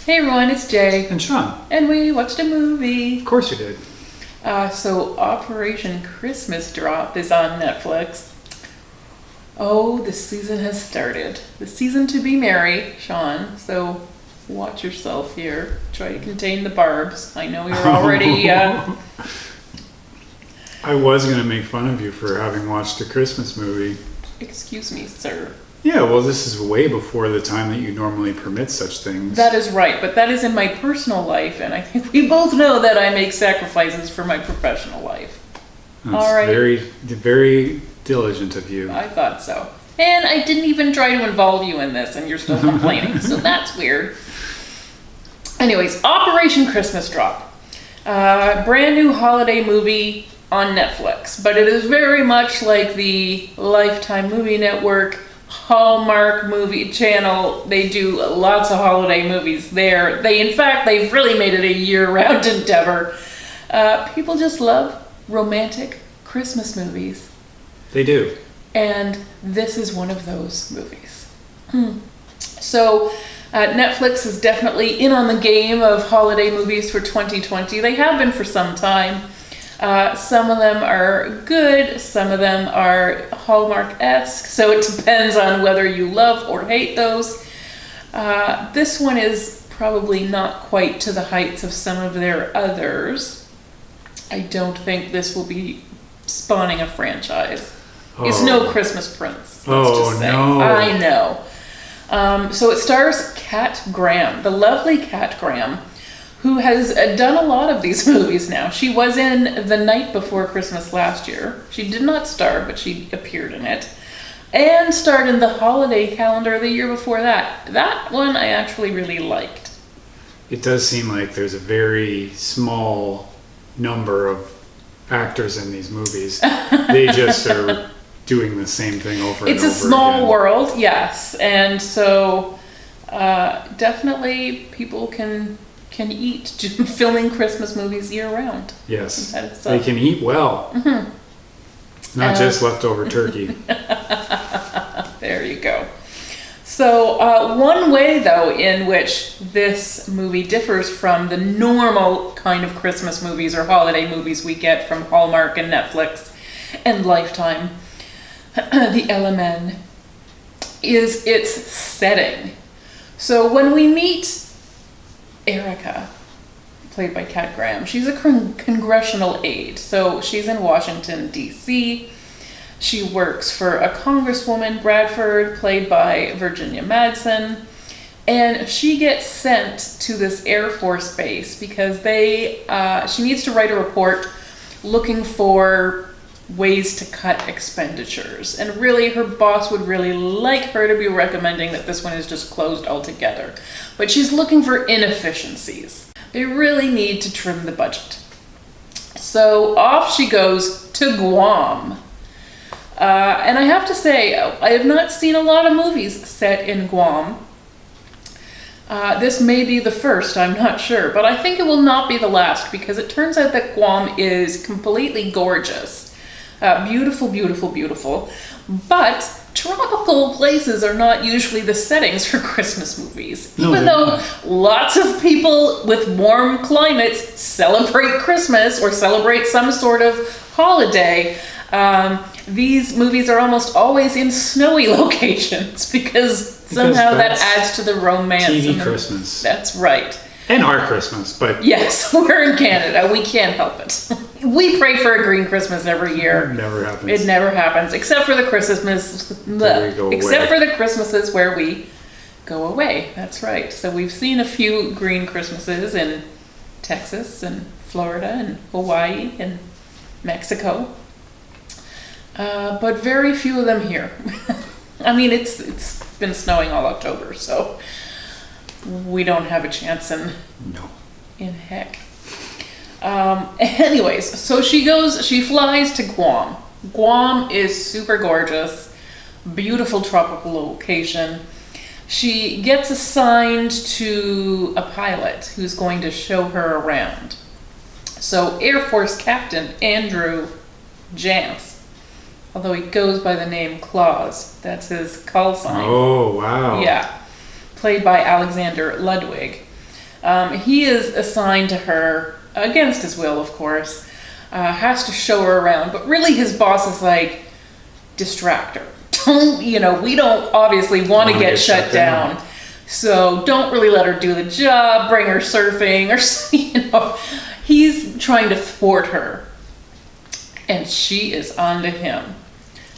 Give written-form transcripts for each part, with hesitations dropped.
Hey everyone, it's Jay. And Sean. And we watched a movie. Of course you did. So Operation Christmas Drop is on Netflix. Oh, the season has started. The season to be merry, Sean. So watch yourself here. Try to contain the barbs. I know you're already... I was going to make fun of you for having watched a Christmas movie. Excuse me, sir. Yeah, well, this is way before the time that you normally permit such things. That is right, but that is in my personal life, and I think we both know that I make sacrifices for my professional life. That's all right. very, very diligent of you. I thought so. And I didn't even try to involve you in this, and you're still complaining, so that's weird. Anyways, Operation Christmas Drop. Brand new holiday movie on Netflix, but it is very much like the Lifetime Movie Network, Hallmark movie channel. They do lots of holiday movies there. They've really made it a year-round endeavor. People just love romantic Christmas movies. They do. And this is one of those movies. So Netflix is definitely in on the game of holiday movies for 2020. They have been for some time. Some of them are good, some of them are Hallmark-esque, so it depends on whether you love or hate those. This one is probably not quite to the heights of some of their others. I don't think this will be spawning a franchise. It's no Christmas Prince, let's just say. No. I know. So it stars Capt, the lovely Capt, who has done a lot of these movies now. She was in The Night Before Christmas last year. She did not star, but she appeared in it. And starred in The Holiday Calendar the year before that. That one I actually really liked. It does seem like there's a very small number of actors in these movies. They just are doing the same thing over and over again. It's a small world, yes. And so definitely people can eat filming Christmas movies year-round. Yes, they can eat well. Mm-hmm. Not just leftover turkey. There you go. So one way, though, in which this movie differs from the normal kind of Christmas movies or holiday movies we get from Hallmark and Netflix and Lifetime, the LMN, is its setting. So when we meet Erica, played by Capt, she's a congressional aide. So she's in Washington, D.C. She works for a congresswoman, Bradford, played by Virginia Madsen. And she gets sent to this Air Force base because she needs to write a report looking for ways to cut expenditures. And really, her boss would really like her to be recommending that this one is just closed altogether. But she's looking for inefficiencies. They really need to trim the budget. So off she goes to Guam. And I have to say, I have not seen a lot of movies set in Guam. This may be the first, I'm not sure, but I think it will not be the last because it turns out that Guam is completely gorgeous. Beautiful, beautiful, beautiful. But tropical places are not usually the settings for Christmas movies. Even though lots of people with warm climates celebrate Christmas or celebrate some sort of holiday, these movies are almost always in snowy locations because somehow that adds to the romance. TV Christmas. That's right. And our Christmas, but... Yes, we're in Canada. We can't help it. We pray for a green Christmas every year. It never happens. It never happens, except for the except for the Christmases where we go away. That's right. So we've seen a few green Christmases in Texas and Florida and Hawaii and Mexico. But very few of them here. I mean, it's been snowing all October, so... we don't have a chance in heck. Anyways, so she flies to Guam. Guam is super gorgeous, beautiful tropical location. She gets assigned to a pilot who's going to show her around. So Air Force Captain Andrew Jantz, although he goes by the name Claus, that's his call sign. Oh, wow. Yeah. Played by Alexander Ludwig. He is assigned to her, against his will, of course, has to show her around, but really his boss is like, distract her. We don't obviously want to get shut down. So don't really let her do the job, bring her surfing, or, he's trying to thwart her. And she is onto him.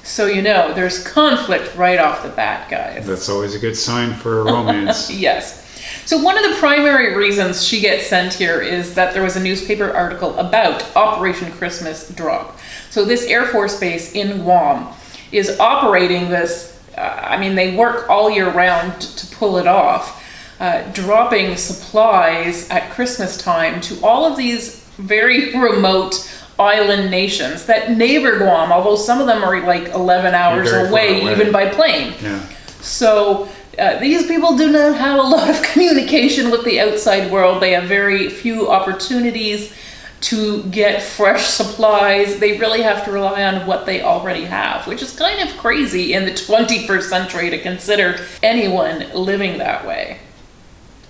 So, there's conflict right off the bat, guys. That's always a good sign for a romance. Yes. So one of the primary reasons she gets sent here is that there was a newspaper article about Operation Christmas Drop. So this Air Force base in Guam is operating this, they work all year round to pull it off, dropping supplies at Christmas time to all of these very remote island nations that neighbor Guam, although some of them are like 11 hours away, even by plane. Yeah. So these people do not have a lot of communication with the outside world. They have very few opportunities to get fresh supplies. They really have to rely on what they already have, which is kind of crazy in the 21st century to consider anyone living that way.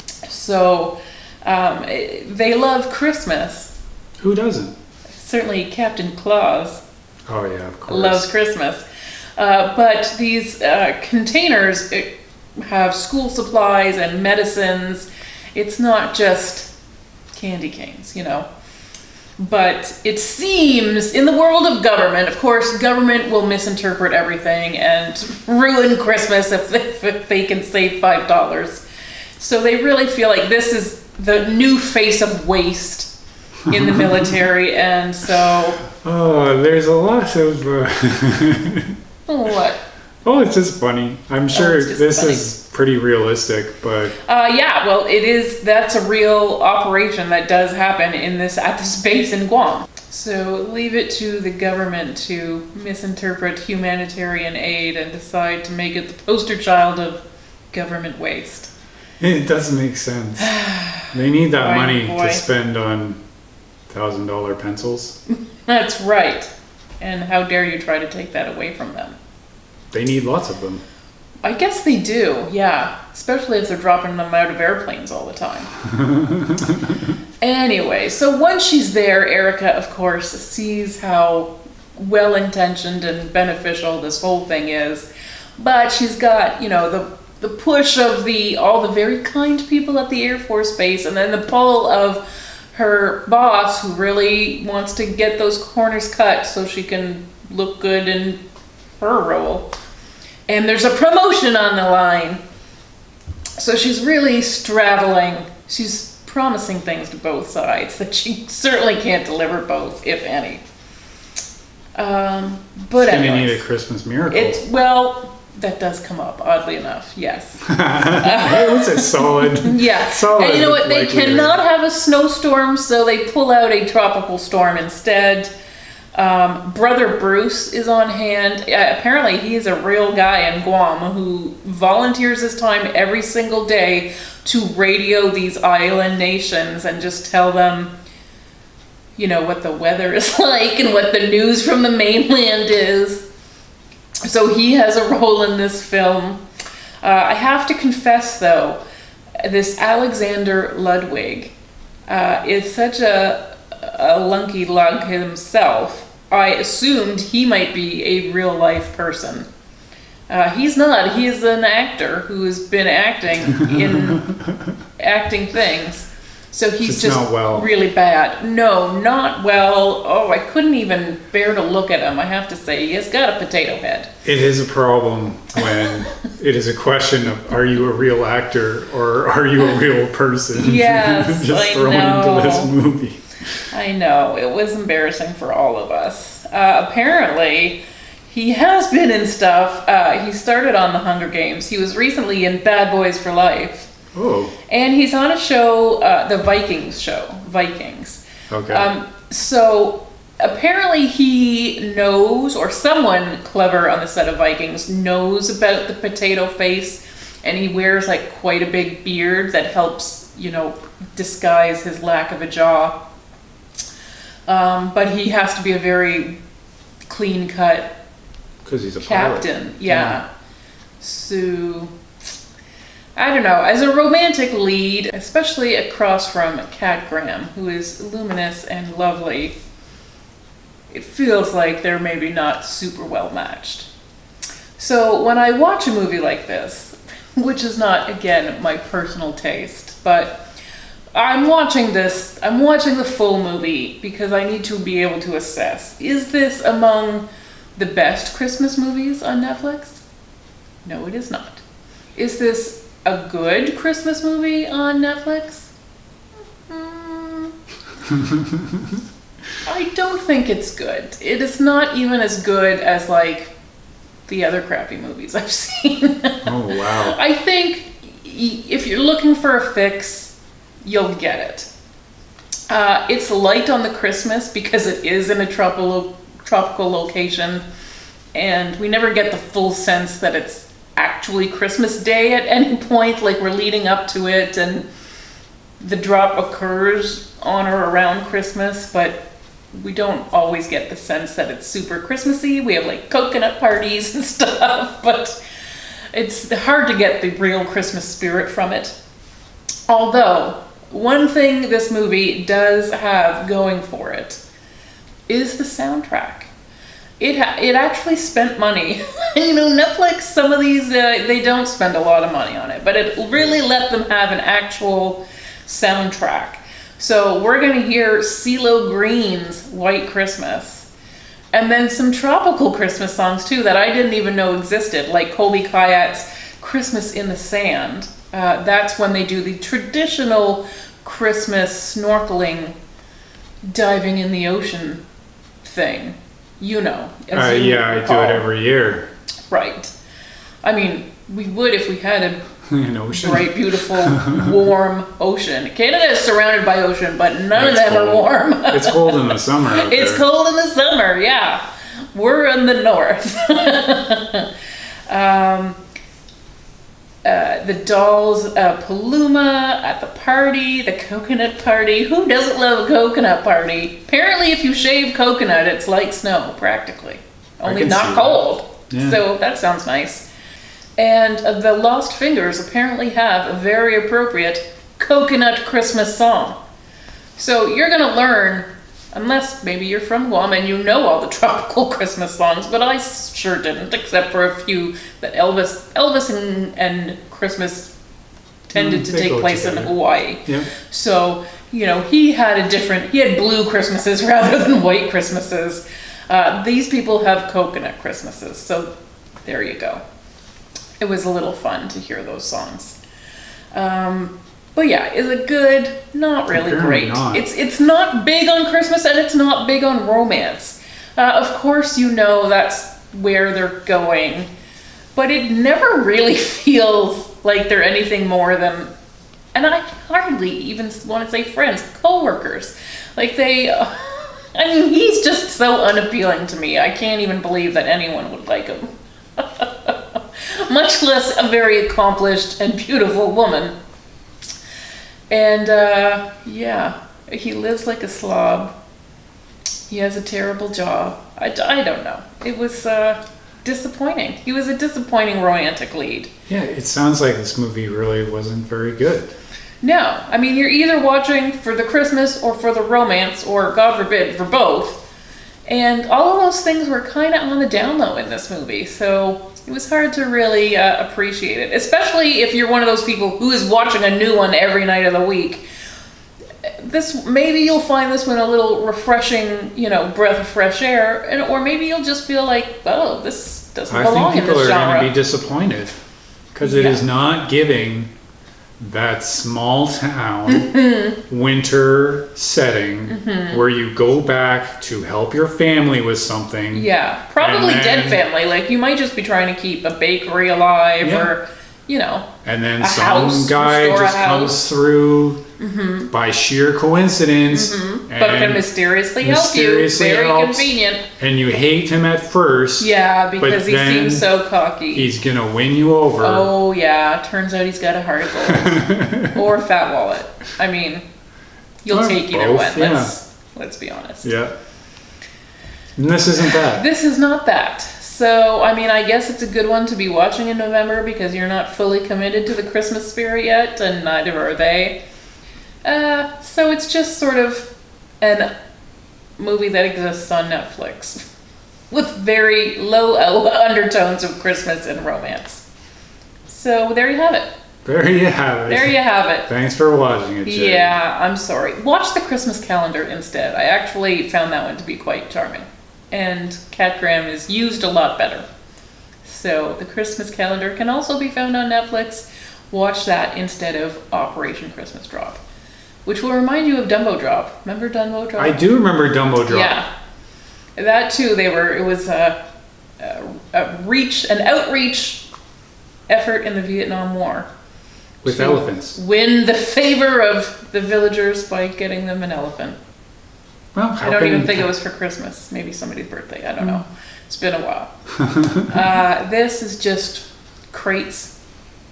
So they love Christmas. Who doesn't? Certainly Captain Claus. Oh yeah, of course. Loves Christmas. But these containers have school supplies and medicines. It's not just candy canes, But it seems in the world of government, of course, government will misinterpret everything and ruin Christmas if they can save $5. So they really feel like this is the new face of waste in the military, and so... Oh, there's a lot of... What? Oh, it's just funny. I'm sure this funny. is pretty realistic, but... Yeah, well, it is. That's a real operation that does happen at this base in Guam. So leave it to the government to misinterpret humanitarian aid and decide to make it the poster child of government waste. It doesn't make sense. They need that money to spend on $1,000 pencils. That's right. And how dare you try to take that away from them? They need lots of them. I guess they do, yeah. Especially if they're dropping them out of airplanes all the time. Anyway, so once she's there, Erica, of course, sees how well-intentioned and beneficial this whole thing is. But she's got, the push of all the very kind people at the Air Force Base, and then the pull of her boss, who really wants to get those corners cut so she can look good in her role. And there's a promotion on the line. So she's really straddling. She's promising things to both sides that she certainly can't deliver both, if any. But she's gonna need a Christmas miracle. That does come up, oddly enough, yes. It was a solid. Yeah. Solid, and you know what? They cannot have a snowstorm, so they pull out a tropical storm instead. Brother Bruce is on hand. Apparently, he's a real guy in Guam who volunteers his time every single day to radio these island nations and just tell them, what the weather is like and what the news from the mainland is. So he has a role in this film. I have to confess, though, this Alexander Ludwig is such a lunky lug himself. I assumed he might be a real-life person. He's not. He is an actor who has been acting in acting things. So he's just not well. Really bad. No, not well. Oh, I couldn't even bear to look at him, I have to say. He has got a potato head. It is a problem when it is a question of, are you a real actor or are you a real person? Yes, just I thrown know. into this movie. I know. It was embarrassing for all of us. Apparently, he has been in stuff. He started on the Hunger Games. He was recently in Bad Boys for Life. Oh. And he's on a show, the Vikings show, Vikings. Okay. So apparently he knows, or someone clever on the set of Vikings knows about the potato face, and he wears like quite a big beard that helps, disguise his lack of a jaw. But he has to be a very clean-cut because he's a captain. pilot. Yeah. So I don't know, as a romantic lead, especially across from Cat Graham, who is luminous and lovely, it feels like they're maybe not super well matched. So when I watch a movie like this, which is not, again, my personal taste, but I'm watching the full movie because I need to be able to assess, is this among the best Christmas movies on Netflix? No, it is not. Is this a good Christmas movie on Netflix? I don't think it's good. It is not even as good as, like, the other crappy movies I've seen. Oh, wow. I think if you're looking for a fix, you'll get it. It's light on the Christmas because it is in a tropical location, and we never get the full sense that it's actually Christmas Day at any point, like we're leading up to it, and the drop occurs on or around Christmas, but we don't always get the sense that it's super Christmassy. We have like coconut parties and stuff, but it's hard to get the real Christmas spirit from it. Although, one thing this movie does have going for it is the soundtrack. It actually spent money. You know, Netflix, some of these, they don't spend a lot of money on it, but it really let them have an actual soundtrack. So we're going to hear CeeLo Green's White Christmas, and then some tropical Christmas songs too that I didn't even know existed, like Colby Kayat's Christmas in the Sand. That's when they do the traditional Christmas snorkeling, diving in the ocean thing. You know. Yeah, I do it every year. Right. I mean, we would if we had an ocean. Bright, beautiful, warm ocean. Canada is surrounded by ocean, but none of them cold. are warm. It's cold in the summer out It's there. cold in the summer, yeah. We're in the north. The dolls, Paluma at the party, the coconut party. Who doesn't love a coconut party? Apparently, if you shave coconut, it's like snow, practically. Only not cold. Yeah. So that sounds nice. And the Lost Fingers apparently have a very appropriate coconut Christmas song. So you're going to learn, unless maybe you're from Guam and you know all the tropical Christmas songs, but I sure didn't, except for a few that Elvis and Christmas tended to take place in Hawaii. Yeah. So, you know, he had blue Christmases rather than white Christmases. These people have coconut Christmases, so there you go. It was a little fun to hear those songs. But yeah, is it good? Not really great. Not. It's not big on Christmas, and it's not big on romance. Of course, you know that's where they're going, but it never really feels like they're anything more than, and I hardly even want to say friends, co-workers. Like I mean, he's just so unappealing to me. I can't even believe that anyone would like him. Much less a very accomplished and beautiful woman. And yeah, he lives like a slob. He has a terrible job. I don't know. It was disappointing. He was a disappointing romantic lead. Yeah, it sounds like this movie really wasn't very good. No, I mean, you're either watching for the Christmas or for the romance, or God forbid, for both. And all of those things were kind of on the down low in this movie, so it was hard to really appreciate it, especially if you're one of those people who is watching a new one every night of the week. Maybe you'll find this one a little refreshing, you know, breath of fresh air, or maybe you'll just feel like, oh, this doesn't belong in this genre. I think people are going to be disappointed because it is not giving that small town winter setting where you go back to help your family with something. Yeah, probably dead family. Like, you might just be trying to keep a bakery alive or, you know, and then some guy just comes through by sheer coincidence and but can mysteriously help you. Very convenient. And you hate him at first. Yeah, because he seems so cocky. He's gonna win you over. Oh yeah, turns out he's got a heart of gold. Or a fat wallet. I mean, you'll take either one. Let's be honest. Yeah. And this isn't that. This is not that. So, I mean, I guess it's a good one to be watching in November because you're not fully committed to the Christmas spirit yet, and neither are they. So it's just sort of a movie that exists on Netflix with very low undertones of Christmas and romance. So there you have it. There you have it. There you have it. Thanks for watching it, Jay. Yeah, I'm sorry. Watch the Christmas calendar instead. I actually found that one to be quite charming. And Cat Graham is used a lot better. So the Christmas calendar can also be found on Netflix. Watch that instead of Operation Christmas Drop, which will remind you of Dumbo Drop. Remember Dumbo Drop? I do remember Dumbo Drop. Yeah. That too, it was an outreach effort in the Vietnam War. With elephants. Win the favor of the villagers by getting them an elephant. Well, I don't even think it was for Christmas. Maybe somebody's birthday. I don't know. It's been a while. This is just crates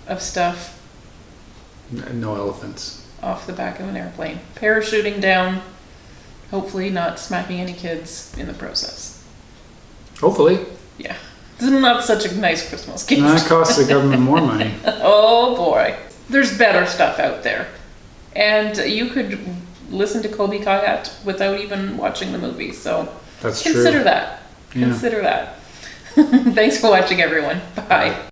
of stuff. No elephants. Off the back of an airplane. Parachuting down. Hopefully not smacking any kids in the process. Hopefully. Yeah. Isn't that such a nice Christmas gift? That costs the government more money. Oh boy. There's better stuff out there. And you could listen to Kobe Kayat without even watching the movie. So That's consider true. that. Yeah. Consider that. Thanks for watching, everyone. Bye.